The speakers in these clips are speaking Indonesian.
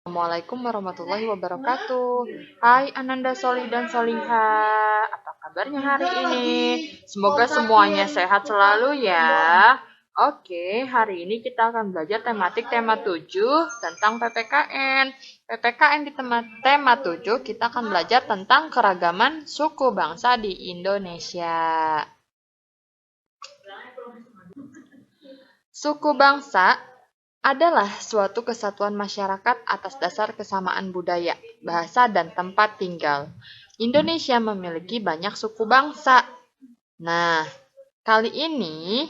Assalamualaikum warahmatullahi wabarakatuh. Hai Ananda Soli dan Soliha, apa kabarnya hari ini? Semoga semuanya sehat selalu ya. Oke, hari ini kita akan belajar tematik tema 7 tentang PPKN. PPKN di tema 7 kita akan belajar tentang keragaman suku bangsa di Indonesia. Suku bangsa adalah suatu kesatuan masyarakat atas dasar kesamaan budaya, bahasa, dan tempat tinggal. Indonesia memiliki banyak suku bangsa. Nah, kali ini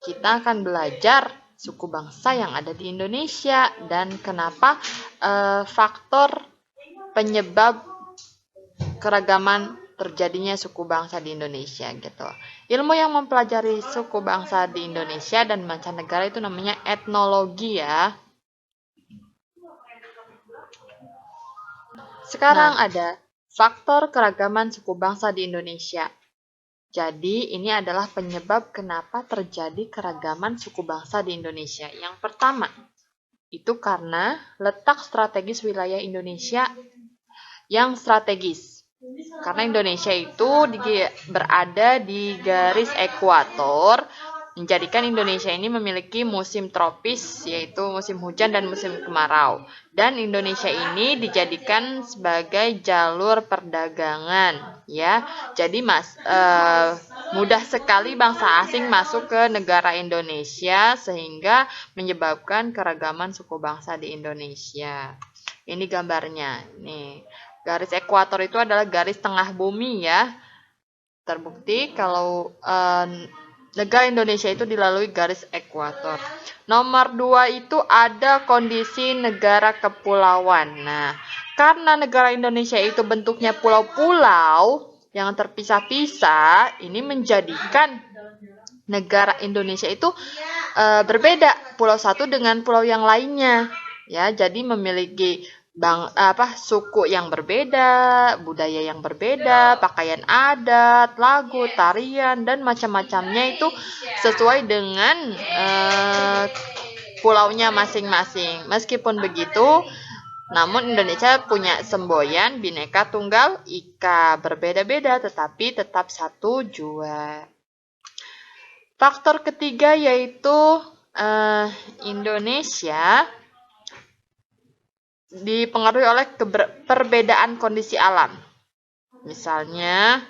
kita akan belajar suku bangsa yang ada di Indonesia dan kenapa faktor penyebab keragaman terjadinya suku bangsa di Indonesia gitu. Ilmu yang mempelajari suku bangsa di Indonesia dan mancanegara itu namanya etnologi ya. Sekarang ada faktor keragaman suku bangsa di Indonesia. Jadi ini adalah penyebab kenapa terjadi keragaman suku bangsa di Indonesia. Yang pertama, itu karena letak strategis wilayah Indonesia yang strategis. Karena Indonesia itu berada di garis ekuator, menjadikan Indonesia ini memiliki musim tropis, yaitu musim hujan dan musim kemarau. Dan Indonesia ini dijadikan sebagai jalur perdagangan, ya. Jadi mudah sekali bangsa asing masuk ke negara Indonesia sehingga menyebabkan keragaman suku bangsa di Indonesia. Ini gambarnya, nih. Garis ekuator itu adalah garis tengah bumi ya. Terbukti kalau negara Indonesia itu dilalui garis ekuator. Nomor 2 itu ada kondisi negara kepulauan. Nah, karena negara Indonesia itu bentuknya pulau-pulau yang terpisah-pisah, ini menjadikan negara Indonesia itu berbeda pulau satu dengan pulau yang lainnya. Ya, jadi memiliki suku yang berbeda, budaya yang berbeda, pakaian adat, lagu, tarian, dan macam-macamnya itu sesuai dengan pulaunya masing-masing. Meskipun begitu, namun Indonesia punya semboyan Bhinneka Tunggal Ika, berbeda-beda tetapi tetap satu jua. Faktor ketiga yaitu Indonesia dipengaruhi oleh perbedaan kondisi alam. Misalnya,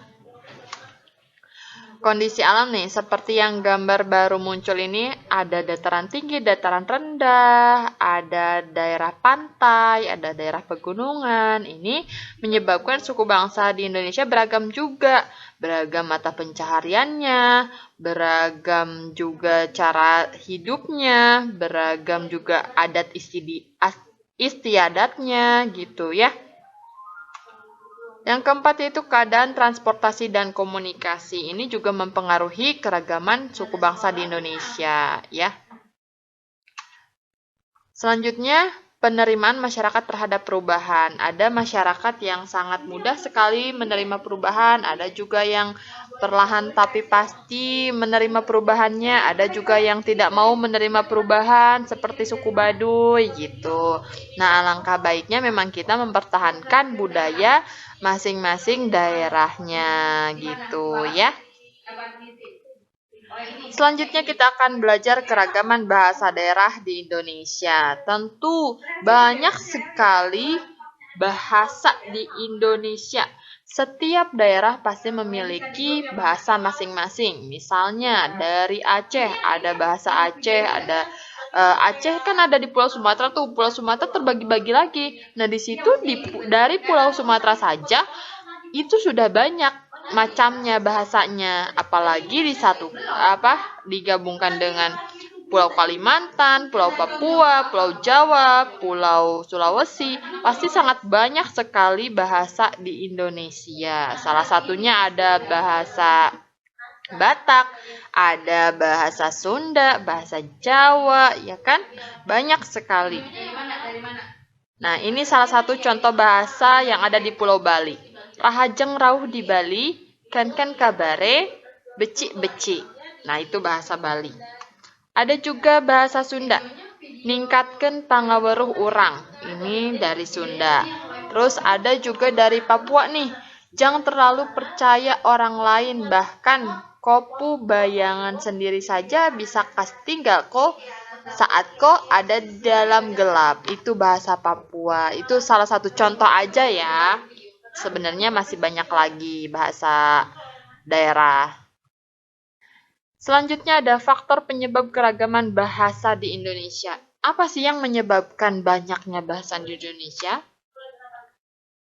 kondisi alam nih, seperti yang gambar baru muncul ini, ada dataran tinggi, dataran rendah, ada daerah pantai, ada daerah pegunungan. Ini menyebabkan suku bangsa di Indonesia beragam juga. Beragam mata pencahariannya, beragam juga cara hidupnya, beragam juga adat istiadatnya gitu ya. Yang keempat yaitu keadaan transportasi dan komunikasi. Ini juga mempengaruhi keragaman suku bangsa di Indonesia ya. Selanjutnya, penerimaan masyarakat terhadap perubahan. Ada masyarakat yang sangat mudah sekali menerima perubahan, ada juga yang perlahan tapi pasti menerima perubahannya, ada juga yang tidak mau menerima perubahan seperti suku Baduy gitu. Nah, alangkah baiknya memang kita mempertahankan budaya masing-masing daerahnya gitu ya. Selanjutnya kita akan belajar keragaman bahasa daerah di Indonesia. Tentu banyak sekali bahasa di Indonesia. Setiap daerah pasti memiliki bahasa masing-masing. Misalnya dari Aceh ada bahasa Aceh, ada Aceh kan ada di Pulau Sumatera tuh. Pulau Sumatera terbagi-bagi lagi. Nah, di situ dari Pulau Sumatera saja itu sudah banyak macamnya bahasanya, apalagi digabungkan dengan Pulau Kalimantan, Pulau Papua, Pulau Jawa, Pulau Sulawesi, pasti sangat banyak sekali bahasa di Indonesia. Salah satunya ada bahasa Batak, ada bahasa Sunda, bahasa Jawa, ya kan? Banyak sekali. Nah, ini salah satu contoh bahasa yang ada di Pulau Bali. Rahajeng rauh di Bali, kan kabare, beci-beci. Nah, itu bahasa Bali. Ada juga bahasa Sunda. Ningkatkan pangaweruh urang. Ini dari Sunda. Terus ada juga dari Papua nih. Jangan terlalu percaya orang lain, bahkan kopu bayangan sendiri saja bisa kas tinggal kok saat kok ada dalam gelap. Itu bahasa Papua. Itu salah satu contoh aja ya. Sebenarnya masih banyak lagi bahasa daerah. Selanjutnya ada faktor penyebab keragaman bahasa di Indonesia. Apa sih yang menyebabkan banyaknya bahasa di Indonesia?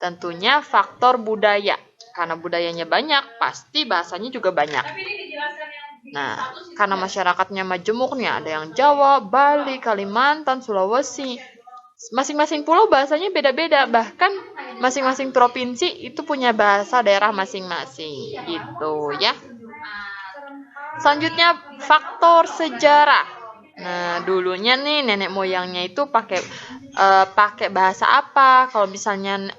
Tentunya faktor budaya. Karena budayanya banyak, pasti bahasanya juga banyak. Nah, karena masyarakatnya majemuk nih, ada yang Jawa, Bali, Kalimantan, Sulawesi. Masing-masing pulau bahasanya beda-beda, bahkan masing-masing provinsi itu punya bahasa daerah masing-masing, gitu ya. Selanjutnya faktor sejarah. Nah, dulunya nih nenek moyangnya itu pakai bahasa apa? Kalau misalnya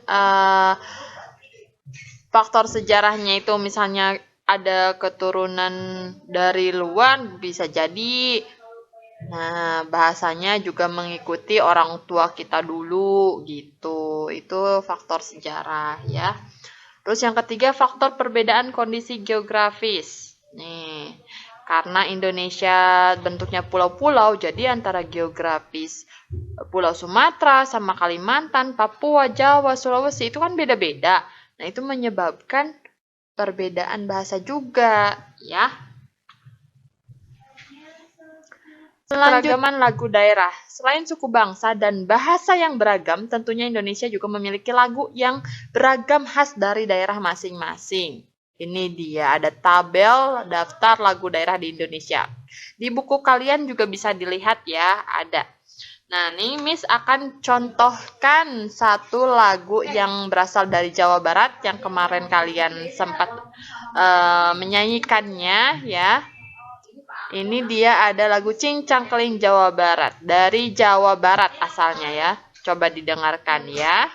faktor sejarahnya itu misalnya ada keturunan dari luar, bisa jadi. Nah, bahasanya juga mengikuti orang tua kita dulu gitu. Itu faktor sejarah ya. Terus yang ketiga faktor perbedaan kondisi geografis. Nih, karena Indonesia bentuknya pulau-pulau, jadi antara geografis Pulau Sumatera sama Kalimantan, Papua, Jawa, Sulawesi itu kan beda-beda. Nah, itu menyebabkan perbedaan bahasa juga, ya. Keragaman lagu daerah. Selain suku bangsa dan bahasa yang beragam, tentunya Indonesia juga memiliki lagu yang beragam khas dari daerah masing-masing. Ini dia, ada tabel daftar lagu daerah di Indonesia. Di buku kalian juga bisa dilihat ya, ada. Nah, nih Miss akan contohkan satu lagu yang berasal dari Jawa Barat yang kemarin kalian sempat menyanyikannya ya. Ini dia ada lagu Cincang Keling Jawa Barat. Dari Jawa Barat asalnya ya. Coba didengarkan ya.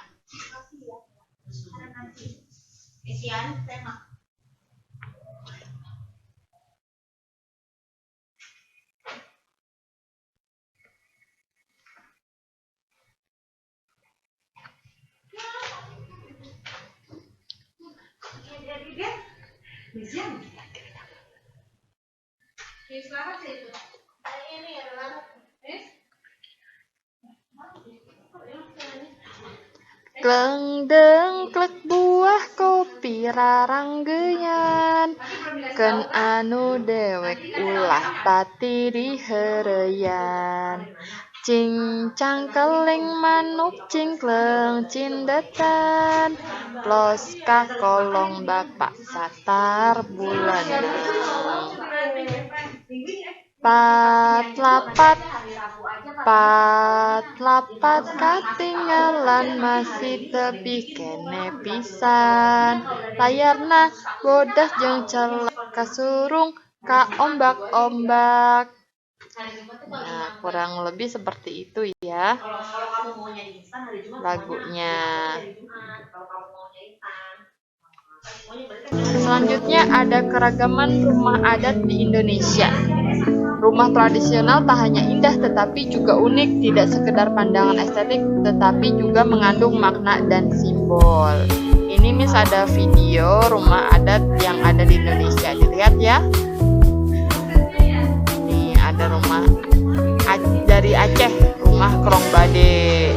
Kleng dengklek buah kopi raranggeyan, ken anu dewek ulah pati dihereyan. Cincang keling manuk cingkleng cindetan, plos ka kolong bapak satar bulan. Pat lapat katinggalan masih tepi kene pisan. Layarna bodas jeung celek kasurung ka ombak-ombak. Nah, kurang lebih seperti itu ya lagunya. Selanjutnya ada keragaman rumah adat di Indonesia. Rumah tradisional tak hanya indah tetapi juga unik, tidak sekedar pandangan estetik tetapi juga mengandung makna dan simbol. Ini Miss ada video rumah adat yang ada di Indonesia, dilihat ya. Nih ada rumah dari Aceh, rumah Krong Bade.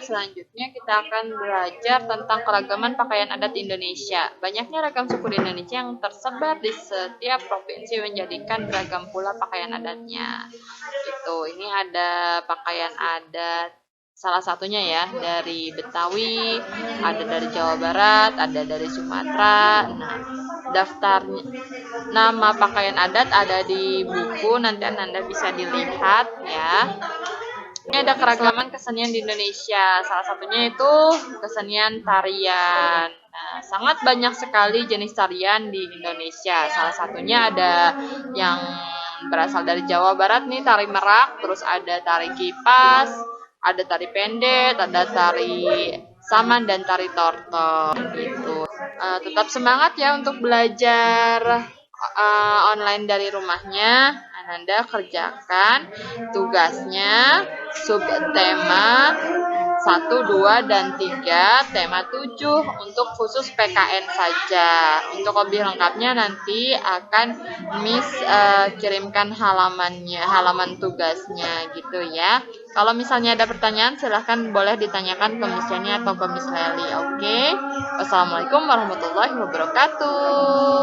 Selanjutnya kita akan belajar tentang keragaman pakaian adat Indonesia. Banyaknya ragam suku di Indonesia yang tersebar di setiap provinsi menjadikan beragam pula pakaian adatnya. Ini ada pakaian adat salah satunya ya dari Betawi, ada dari Jawa Barat, ada dari Sumatera. Nah, daftar nama pakaian adat ada di buku, nanti Anda bisa dilihat ya. Ini ada keragaman kesenian di Indonesia, salah satunya itu kesenian tarian. Nah, sangat banyak sekali jenis tarian di Indonesia. Salah satunya ada yang berasal dari Jawa Barat nih, tari merak, terus ada tari kipas, ada tari pendet, ada tari saman dan tari tortor gitu. Tetap semangat ya untuk belajar online dari rumahnya. Anda kerjakan tugasnya subtema 1, 2, dan 3, tema 7 untuk khusus PKN saja. Untuk lebih lengkapnya nanti akan Miss kirimkan halaman tugasnya gitu ya. Kalau misalnya ada pertanyaan silahkan boleh ditanyakan ke Miss Yani atau ke Miss Leli. Oke. Wassalamualaikum warahmatullahi wabarakatuh.